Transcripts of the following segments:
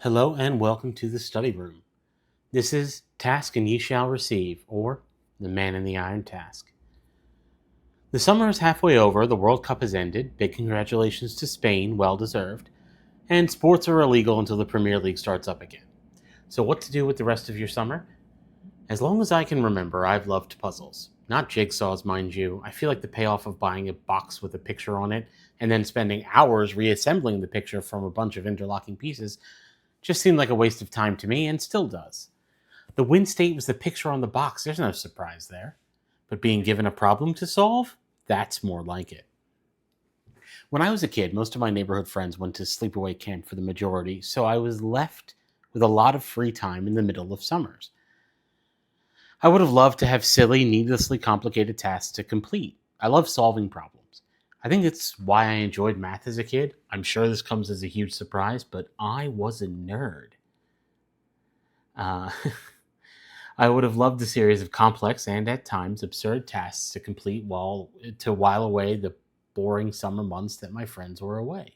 Hello and welcome to the study room. This is Task and Ye Shall Receive, or The Man in the Iron Task. The summer is halfway over, the World Cup has ended, big congratulations to Spain, well deserved, and sports are illegal until the Premier League starts up again. So, what to do with the rest of your summer? As long as I can remember, I've loved puzzles. Not jigsaws, mind you. I feel like the payoff of buying a box with a picture on it and then spending hours reassembling the picture from a bunch of interlocking pieces just seemed like a waste of time to me and still does. The win state was the picture on the box. There's no surprise there. But being given a problem to solve, that's more like it. When I was a kid, most of my neighborhood friends went to sleepaway camp for the majority, so I was left with a lot of free time in the middle of summers. I would have loved to have silly, needlessly complicated tasks to complete. I love solving problems. I think it's why I enjoyed math as a kid. I'm sure this comes as a huge surprise, but I was a nerd. Uh, I would have loved a series of complex and at times absurd tasks to complete while away the boring summer months that my friends were away.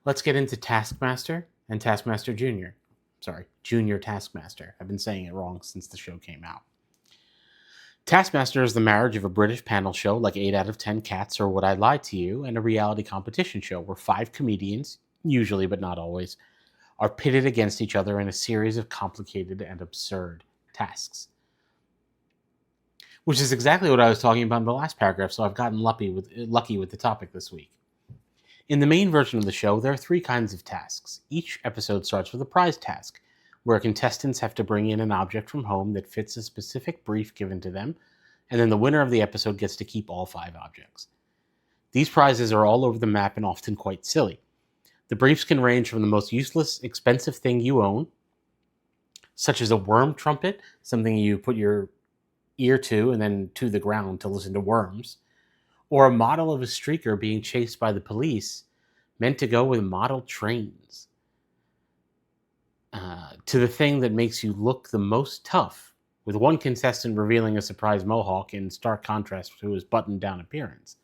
Let's get into Taskmaster and Taskmaster Junior. Sorry, Junior Taskmaster. I've been saying it wrong since the show came out. Taskmaster is the marriage of a British panel show like 8 out of 10 Cats or Would I Lie to You, and a reality competition show where 5 comedians, usually but not always, are pitted against each other in a series of complicated and absurd tasks. Which is exactly what I was talking about in the last paragraph, so I've gotten lucky with the topic this week. In the main version of the show, there are 3 kinds of tasks. Each episode starts with a prize task, where contestants have to bring in an object from home that fits a specific brief given to them, and then the winner of the episode gets to keep all 5 objects. These prizes are all over the map and often quite silly. The briefs can range from the most useless, expensive thing you own, such as a worm trumpet, something you put your ear to and then to the ground to listen to worms, or a model of a streaker being chased by the police, meant to go with model trains, to the thing that makes you look the most tough, with one contestant revealing a surprise mohawk in stark contrast to his buttoned down appearance.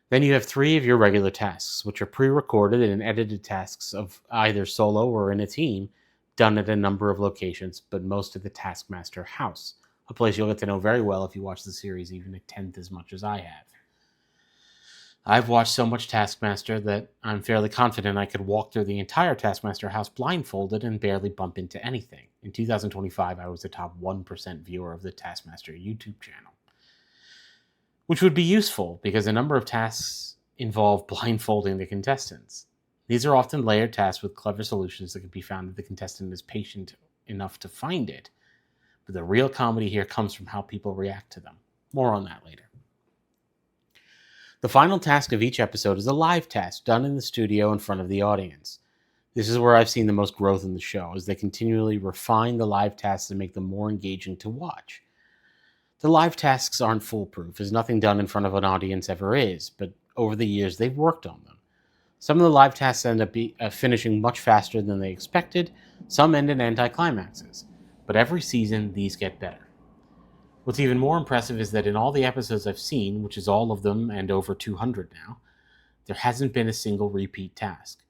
Then you have 3 of your regular tasks, which are pre-recorded and edited tasks of either solo or in a team, done at a number of locations, but most at the Taskmaster house, a place you'll get to know very well if you watch the series even a tenth as much as I have. I've watched so much Taskmaster that I'm fairly confident I could walk through the entire Taskmaster house blindfolded and barely bump into anything. In 2025, I was the top 1% viewer of the Taskmaster YouTube channel. Which would be useful because a number of tasks involve blindfolding the contestants. These are often layered tasks with clever solutions that can be found if the contestant is patient enough to find it. But the real comedy here comes from how people react to them. More on that later. The final task of each episode is a live task done in the studio in front of the audience. This is where I've seen the most growth in the show, as they continually refine the live tasks and make them more engaging to watch. The live tasks aren't foolproof, as nothing done in front of an audience ever is, but over the years they've worked on them. Some of the live tasks end up finishing much faster than they expected, some end in anticlimaxes, but every season these get better. What's even more impressive is that in all the episodes I've seen, which is all of them and over 200 now, there hasn't been a single repeat task.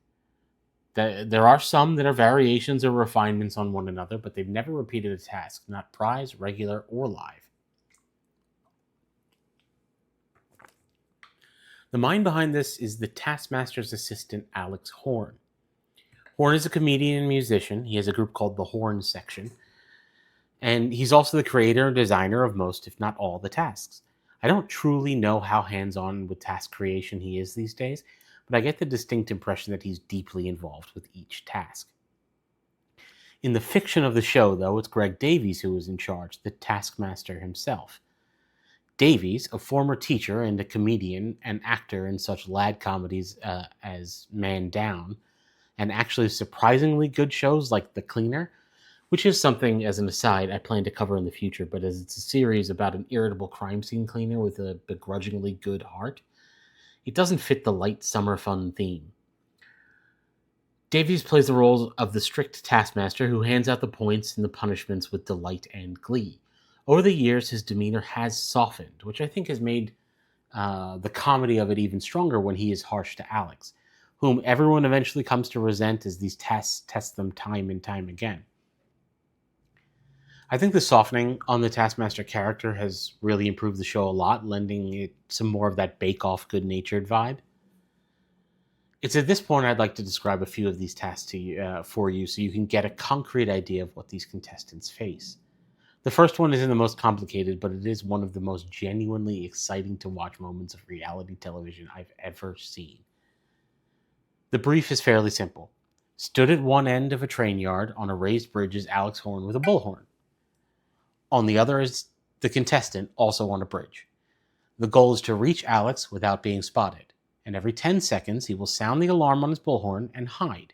There are some that are variations or refinements on one another, but they've never repeated a task, not prize, regular, or live. The mind behind this is the Taskmaster's assistant, Alex Horn. Horn is a comedian and musician. He has a group called the Horn Section, and he's also the creator and designer of most, if not all, the tasks. I don't truly know how hands-on with task creation he is these days, but I get the distinct impression that he's deeply involved with each task. In the fiction of the show, though, it's Greg Davies who is in charge, the Taskmaster himself. Davies, a former teacher and a comedian and actor in such lad comedies as Man Down, and actually surprisingly good shows like The Cleaner, which is something, as an aside, I plan to cover in the future, but as it's a series about an irritable crime scene cleaner with a begrudgingly good heart, it doesn't fit the light summer fun theme. Davies plays the role of the strict taskmaster who hands out the points and the punishments with delight and glee. Over the years, his demeanor has softened, which I think has made the comedy of it even stronger when he is harsh to Alex, whom everyone eventually comes to resent as these tests test them time and time again. I think the softening on the Taskmaster character has really improved the show a lot, lending it some more of that bake-off, good-natured vibe. It's at this point I'd like to describe a few of these tasks to you, for you so you can get a concrete idea of what these contestants face. The first one isn't the most complicated, but it is one of the most genuinely exciting to watch moments of reality television I've ever seen. The brief is fairly simple. Stood at one end of a train yard on a raised bridge is Alex Horn with a bullhorn. On the other is the contestant, also on a bridge. The goal is to reach Alex without being spotted, and every 10 seconds he will sound the alarm on his bullhorn and hide,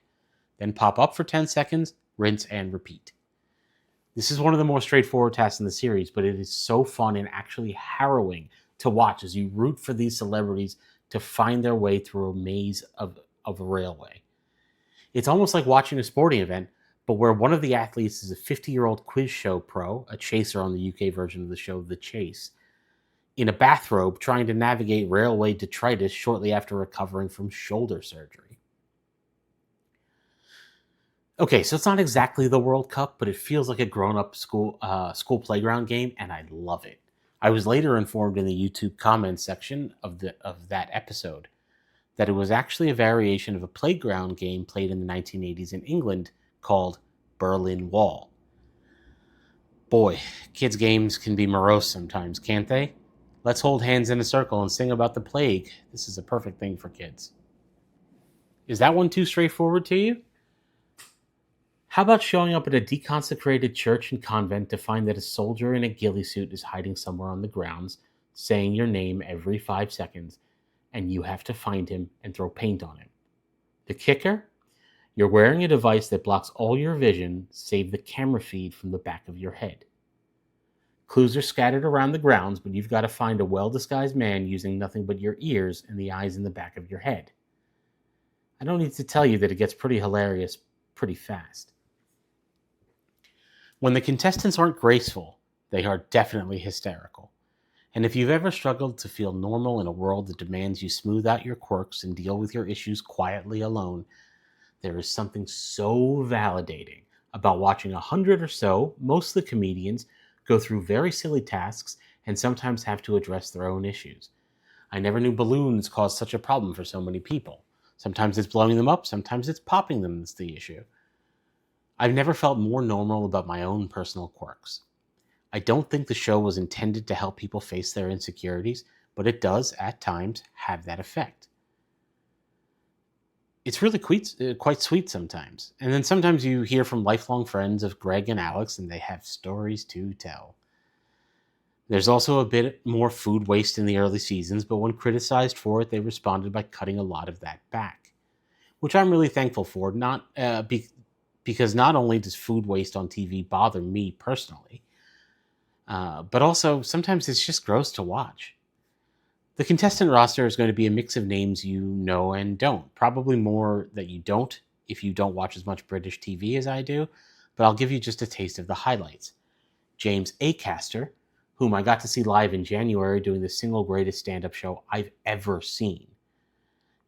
then pop up for 10 seconds, rinse, and repeat. This is one of the more straightforward tasks in the series, but it is so fun and actually harrowing to watch as you root for these celebrities to find their way through a maze of a railway. It's almost like watching a sporting event, but where one of the athletes is a 50-year-old quiz show pro, a chaser on the UK version of the show The Chase, in a bathrobe trying to navigate railway detritus shortly after recovering from shoulder surgery. Okay, so it's not exactly the World Cup, but it feels like a grown-up school playground game, and I love it. I was later informed in the YouTube comments section of that episode that it was actually a variation of a playground game played in the 1980s in England called Berlin Wall. Boy, kids' games can be morose sometimes, can't they? Let's hold hands in a circle and sing about the plague. This is a perfect thing for kids. Is that one too straightforward to you? How about showing up at a deconsecrated church and convent to find that a soldier in a ghillie suit is hiding somewhere on the grounds, saying your name every 5 seconds, and you have to find him and throw paint on him? The kicker? You're wearing a device that blocks all your vision, save the camera feed from the back of your head. Clues are scattered around the grounds, but you've got to find a well-disguised man using nothing but your ears and the eyes in the back of your head. I don't need to tell you that it gets pretty hilarious pretty fast. When the contestants aren't graceful, they are definitely hysterical. And if you've ever struggled to feel normal in a world that demands you smooth out your quirks and deal with your issues quietly alone, there is something so validating about watching 100 or so, mostly comedians, go through very silly tasks and sometimes have to address their own issues. I never knew balloons caused such a problem for so many people. Sometimes it's blowing them up, sometimes it's popping them that's the issue. I've never felt more normal about my own personal quirks. I don't think the show was intended to help people face their insecurities, but it does, at times, have that effect. It's really quite sweet sometimes. And then sometimes you hear from lifelong friends of Greg and Alex, and they have stories to tell. There's also a bit more food waste in the early seasons, but when criticized for it, they responded by cutting a lot of that back, which I'm really thankful for, because not only does food waste on TV bother me personally, but also sometimes it's just gross to watch. The contestant roster is going to be a mix of names you know and don't. Probably more that you don't if you don't watch as much British TV as I do, but I'll give you just a taste of the highlights. James Acaster, whom I got to see live in January doing the single greatest stand-up show I've ever seen.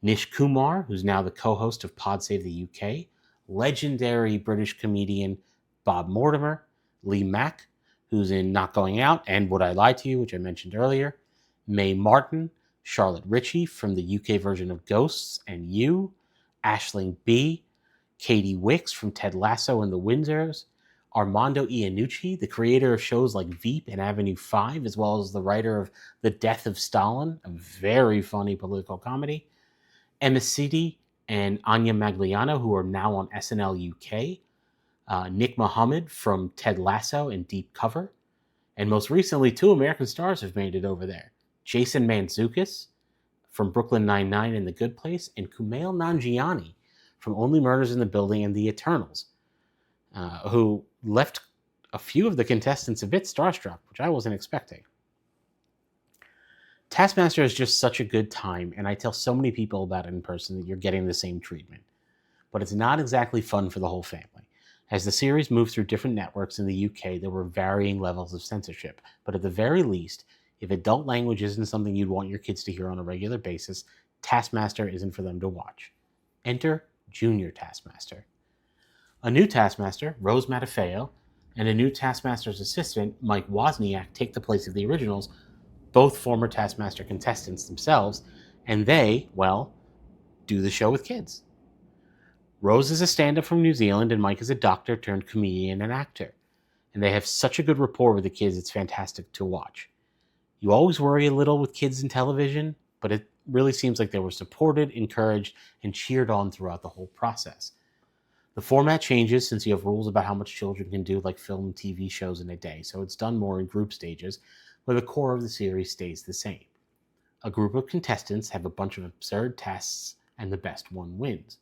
Nish Kumar, who's now the co-host of Pod Save the UK. Legendary British comedian Bob Mortimer. Lee Mack, who's in Not Going Out and Would I Lie to You, which I mentioned earlier. Mae Martin, Charlotte Ritchie from the UK version of Ghosts and You. Aisling B. Katie Wicks from Ted Lasso and The Windsors. Armando Iannucci, the creator of shows like Veep and Avenue 5, as well as the writer of The Death of Stalin, a very funny political comedy. Emma City and Anya Magliano, who are now on SNL UK. Nick Mohammed from Ted Lasso and Deep Cover. And most recently, 2 American stars have made it over there. Jason Mantzoukas from Brooklyn Nine-Nine and The Good Place, and Kumail Nanjiani from Only Murders in the Building and The Eternals, who left a few of the contestants a bit starstruck, which I wasn't expecting. Taskmaster is just such a good time, and I tell so many people about it in person that you're getting the same treatment. But it's not exactly fun for the whole family. As the series moved through different networks in the UK, there were varying levels of censorship. But at the very least, if adult language isn't something you'd want your kids to hear on a regular basis, Taskmaster isn't for them to watch. Enter Junior Taskmaster. A new Taskmaster, Rose Matafeo, and a new Taskmaster's assistant, Mike Wozniak, take the place of the originals, both former Taskmaster contestants themselves, and they, well, do the show with kids. Rose is a stand-up from New Zealand, and Mike is a doctor turned comedian and actor. And they have such a good rapport with the kids, it's fantastic to watch. You always worry a little with kids in television, but it really seems like they were supported, encouraged, and cheered on throughout the whole process. The format changes since you have rules about how much children can do, like film and TV shows in a day, so it's done more in group stages, where the core of the series stays the same. A group of contestants have a bunch of absurd tasks, and the best one wins.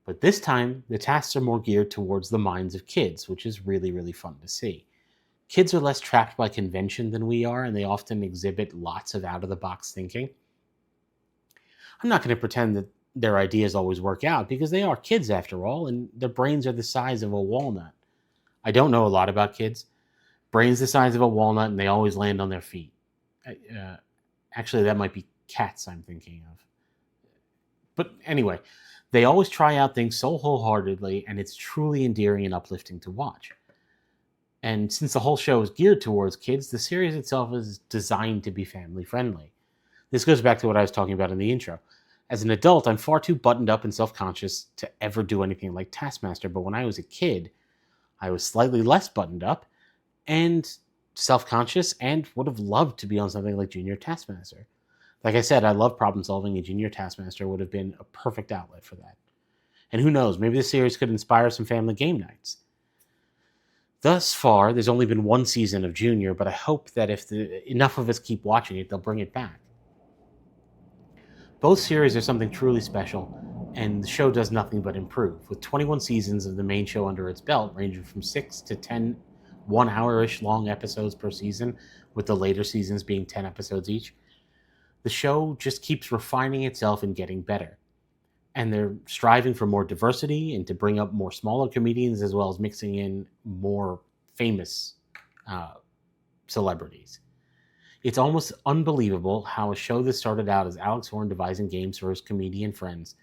But this time, the tasks are more geared towards the minds of kids, which is really, really fun to see. Kids are less trapped by convention than we are, and they often exhibit lots of out-of-the-box thinking. I'm not going to pretend that their ideas always work out, because they are kids after all, and their brains are the size of a walnut. I don't know a lot about kids. Brains the size of a walnut, and they always land on their feet. Actually, that might be cats I'm thinking of. But anyway, they always try out things so wholeheartedly, and it's truly endearing and uplifting to watch. And since the whole show is geared towards kids, the series itself is designed to be family friendly. This goes back to what I was talking about in the intro. As an adult, I'm far too buttoned up and self-conscious to ever do anything like Taskmaster, but when I was a kid, I was slightly less buttoned up and self-conscious and would have loved to be on something like Junior Taskmaster. Like I said, I love problem solving, and Junior Taskmaster would have been a perfect outlet for that. And who knows, maybe the series could inspire some family game nights. Thus far, there's only been one season of Junior, but I hope that if enough of us keep watching it, they'll bring it back. Both series are something truly special, and the show does nothing but improve, with 21 seasons of the main show under its belt, ranging from 6 to 10 one-hour-ish long episodes per season, with the later seasons being 10 episodes each. The show just keeps refining itself and getting better. And they're striving for more diversity and to bring up more smaller comedians, as well as mixing in more famous celebrities. It's almost unbelievable how a show that started out as Alex Horn devising games for his comedian friends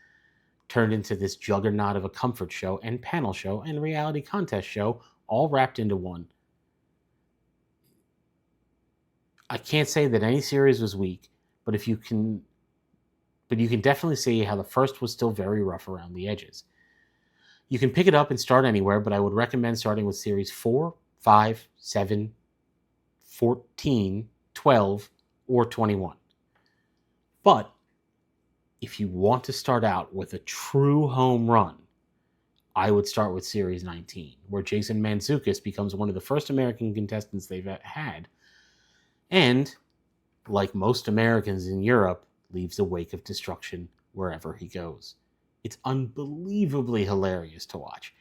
turned into this juggernaut of a comfort show and panel show and reality contest show, all wrapped into one. I can't say that any series was weak, but you can definitely see how the first was still very rough around the edges. You can pick it up and start anywhere, but I would recommend starting with series 4, 5, 7, 14, 12, or 21. But if you want to start out with a true home run, I would start with series 19, where Jason Mantzoukas becomes one of the first American contestants they've had, and, like most Americans in Europe, leaves a wake of destruction wherever he goes. It's unbelievably hilarious to watch.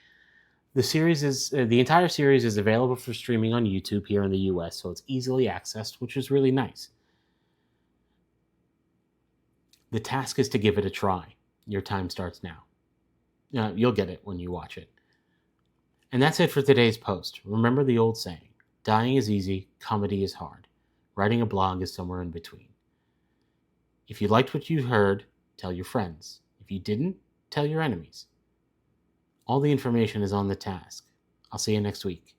The entire series is available for streaming on YouTube here in the US, so it's easily accessed, which is really nice. The task is to give it a try. Your time starts now. You'll get it when you watch it. And that's it for today's post. Remember the old saying, dying is easy, comedy is hard. Writing a blog is somewhere in between. If you liked what you heard, tell your friends. If you didn't, tell your enemies. All the information is on the task. I'll see you next week.